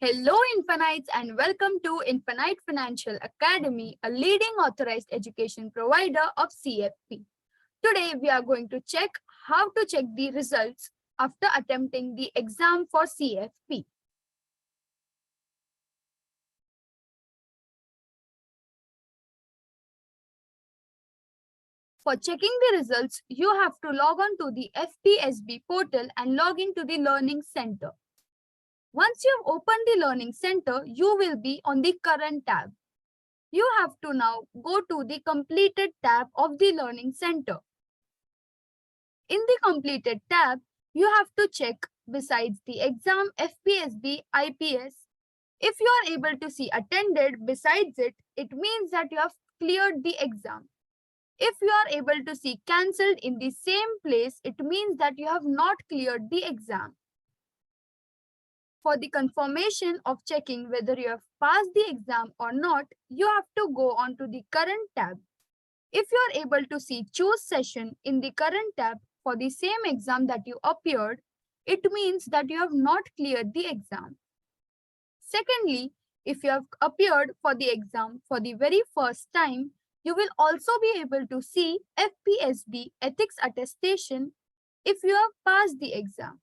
Hello, Infinites, and welcome to Infinite Financial Academy, a leading authorized education provider of CFP. Today, we are going to check how to check the results after attempting the exam for CFP. For checking the results, you have to log on to the FPSB portal and log into the Learning Center. Once you have opened the Learning Center, you will be on the Current tab. You have to now go to the Completed tab of the Learning Center. In the Completed tab, you have to check besides the exam FPSB IPS. If you are able to see attended besides it, it means that you have cleared the exam. If you are able to see cancelled in the same place, it means that you have not cleared the exam. For the confirmation of checking whether you have passed the exam or not, you have to go on to the Current tab. If you are able to see Choose Session in the Current tab for the same exam that you appeared, it means that you have not cleared the exam. Secondly, if you have appeared for the exam for the very first time, you will also be able to see FPSB Ethics Attestation if you have passed the exam.